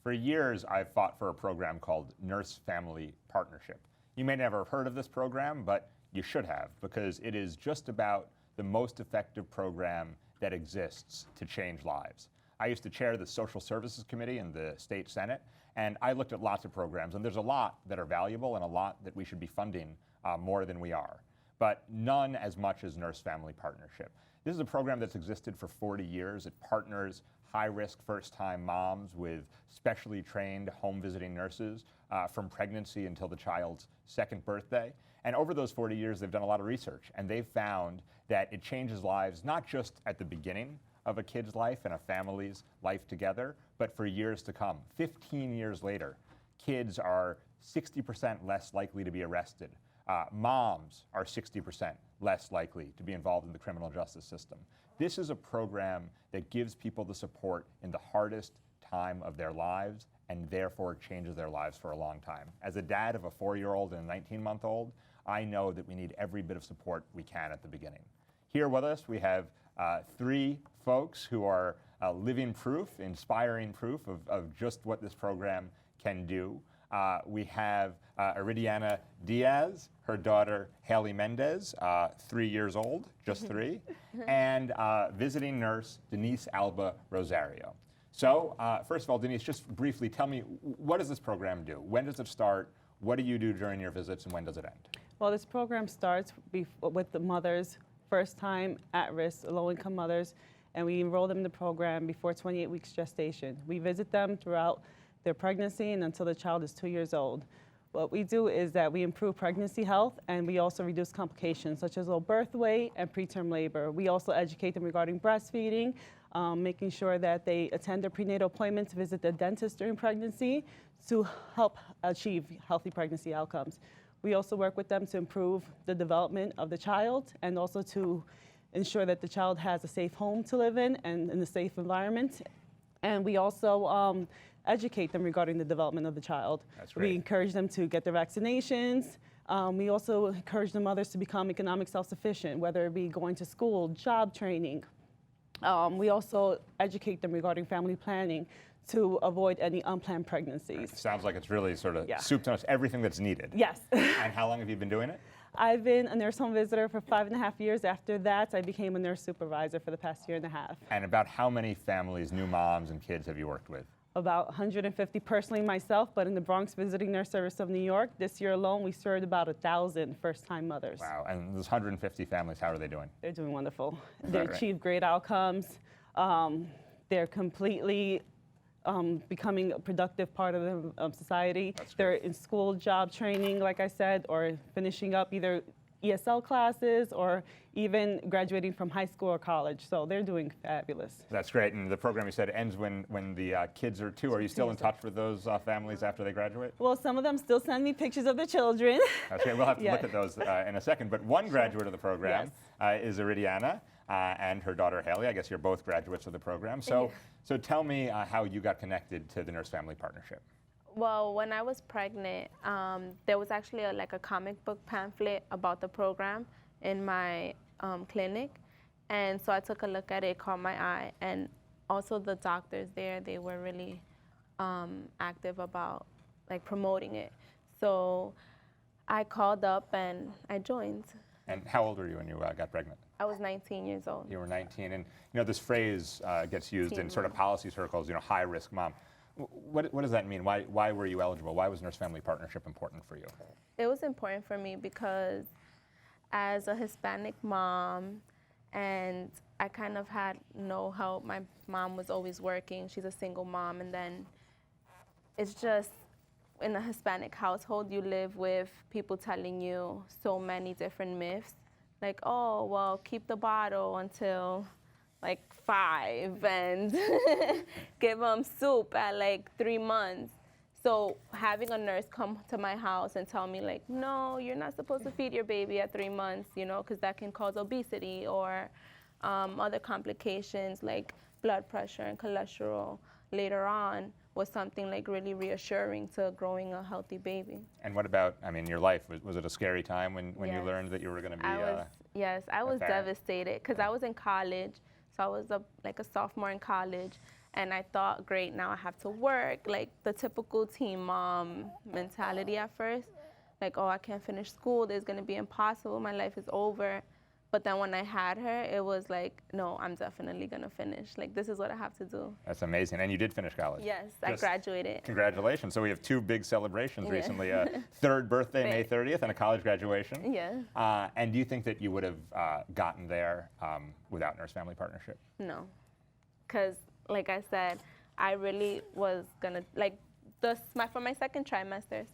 For years, I've fought for a program called Nurse-Family Partnership. You may never have heard of this program, but you should have, because it is just about the most effective program that exists to change lives. I used to chair the Social Services Committee in the state Senate, and I looked at lots of programs, and there's a lot that are valuable and a lot that we should be funding more than we are, but none as much as Nurse-Family Partnership. This is a program that's existed for 40 years. It partners high-risk first-time moms with specially trained home visiting nurses from pregnancy until the child's second birthday. And over those 40 years, they've done a lot of research, and they've found that it changes lives not just at the beginning of a kid's life and a family's life together, but for years to come. 15 years later, kids are 60% less likely to be arrested. Moms are 60% less likely to be involved in the criminal justice system. This is a program that gives people the support in the hardest time of their lives and therefore changes their lives for a long time. As a dad of a 4-year-old and a 19-month-old, I know that we need every bit of support we can at the beginning. Here with us, we have 3 folks who are living proof, inspiring proof of just what this program can do. We have Eridiana Diaz, her daughter Hailey Mendez, 3 years old, just 3, and visiting nurse Denise Alba-Rosario. So first of all, Denise, just briefly tell me, what does this program do? When does it start? What do you do during your visits, and when does it end? Well, this program starts with the mothers, first time at-risk, low-income mothers, and we enroll them in the program before 28 weeks gestation. We visit them throughout their pregnancy and until the child is 2 years old. What we do is that we improve pregnancy health, and we also reduce complications such as low birth weight and preterm labor. We also educate them regarding breastfeeding, making sure that they attend their prenatal appointments, visit the dentist during pregnancy to help achieve healthy pregnancy outcomes. We also work with them to improve the development of the child and also to ensure that the child has a safe home to live in and in a safe environment. And we also educate them regarding the development of the child. That's great. We encourage them to get their vaccinations. We also encourage the mothers to become economic self-sufficient, whether it be going to school, job training. We also educate them regarding family planning to avoid any unplanned pregnancies. It sounds like it's really sort of soup to nuts, everything that's needed. Yes. And how long have you been doing it? I've been a nurse home visitor for 5.5 years. After that, I became a nurse supervisor for the past 1.5 years. And about how many families, new moms and kids, have you worked with? About 150 personally myself, but in the Bronx Visiting Nurse Service of New York, this year alone, we served about 1,000 first-time mothers. Wow, and those 150 families, how are they doing? They're doing wonderful. Is They that right? achieve great outcomes. They're completely becoming a productive part of the society. They're in school job training, like I said, or finishing up either ESL classes or even graduating from high school or college. So they're doing fabulous. That's great. And the program, you said, ends when the kids are 2. Are you still in touch with those families after they graduate? Well, some of them still send me pictures of their children. Okay, we'll have to look at those in a second. But one graduate of the program is Eridiana and her daughter Hailey. I guess you're both graduates of the program. So tell me how you got connected to the Nurse-Family Partnership. Well, when I was pregnant, there was actually like a comic book pamphlet about the program in my clinic. And so I took a look at it, caught my eye. And also the doctors there, they were really active about like promoting it. So I called up and I joined. And how old were you when you got pregnant? I was 19 years old. You were 19. And you know, this phrase gets used in sort of policy circles, you know, high-risk mom. What does that mean? Why were you eligible? Why was Nurse-Family Partnership important for you? It was important for me because as a Hispanic mom, and I kind of had no help. My mom was always working. She's a single mom. And then it's just, in a Hispanic household, you live with people telling you so many different myths. Like, oh, well, keep the bottle until like 5 and give them soup at like 3 months. So having a nurse come to my house and tell me like, no, you're not supposed to feed your baby at 3 months, you know, because that can cause obesity or other complications like blood pressure and cholesterol later on, was something like really reassuring to growing a healthy baby. And what about, I mean, your life? Was it a scary time when you learned that you were going to be I was devastated because I was in college. So I was like a sophomore in college, And I thought, great, now I have to work. Like the typical teen mom mentality at first. Like, oh, I can't finish school. There's going to be impossible. My life is over. But then when I had her, it was like, no, I'm definitely going to finish. Like, this is what I have to do. That's amazing. And you did finish college. Yes, I graduated. Congratulations. So we have 2 big celebrations recently, a 3rd birthday, May 30th, and a college graduation. Yes. And do you think that you would have gotten there without Nurse-Family Partnership? No. Because, like I said, I really was going to, like, for my 2nd trimester,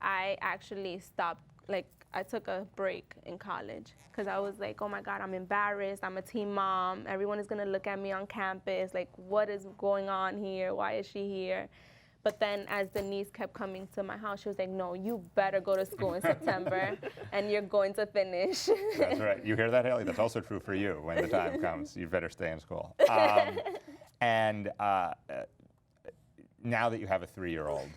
I actually stopped, like, I took a break in college because I was like, oh my God, I'm embarrassed. I'm a teen mom. Everyone is going to look at me on campus. Like, what is going on here? Why is she here? But then as Denise kept coming to my house, she was like, no, you better go to school in September and you're going to finish. That's right. You hear that, Hailey? That's also true for you when the time comes. You better stay in school. And now that you have a 3-year-old,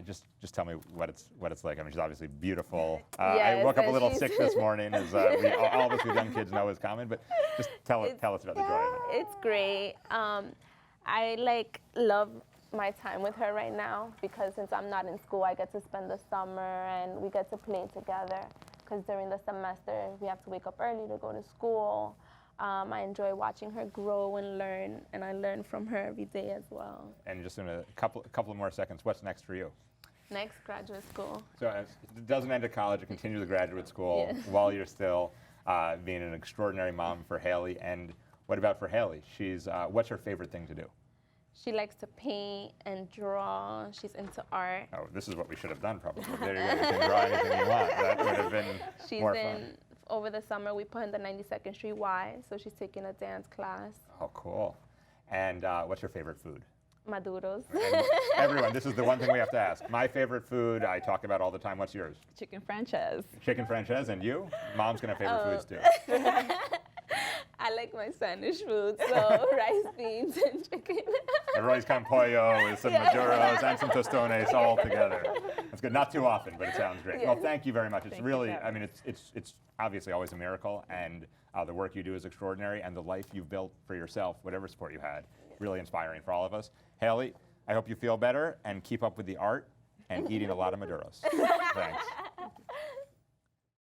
just tell me what it's like. I mean, she's obviously beautiful. Yes, I woke up a little sick this morning, as all of us with young kids know is common. But just tell us about the joy of it. It's great. I love my time with her right now because since I'm not in school, I get to spend the summer and we get to play together. Because during the semester, we have to wake up early to go to school. I enjoy watching her grow and learn, and I learn from her every day as well. And just in a couple more seconds, what's next for you? Next, graduate school. So it doesn't end at college. You continue the graduate school while you're still being an extraordinary mom for Hailey. And what about for Hailey? What's her favorite thing to do? She likes to paint and draw. She's into art. Oh, this is what we should have done probably. There you go. You can draw anything you want. That would have been more fun. Over the summer, we put in the 92nd Street Y, so she's taking a dance class. Oh, cool. And what's your favorite food? Maduros. And everyone, this is the one thing we have to ask. My favorite food, I talk about all the time. What's yours? Chicken franchise. Chicken franchise. And you? Mom's going to have favorite foods too. I like my Spanish food, so rice, beans, and chicken. Everybody's con pollo with some maduros and some tostones all together. That's good. Not too often, but it sounds great. Well, thank you very much. It's really, I mean, it's obviously always a miracle, and the work you do is extraordinary, and the life you've built for yourself, whatever sport you had, really inspiring for all of us. Hailey, I hope you feel better and keep up with the art and eating a lot of maduros. Thanks.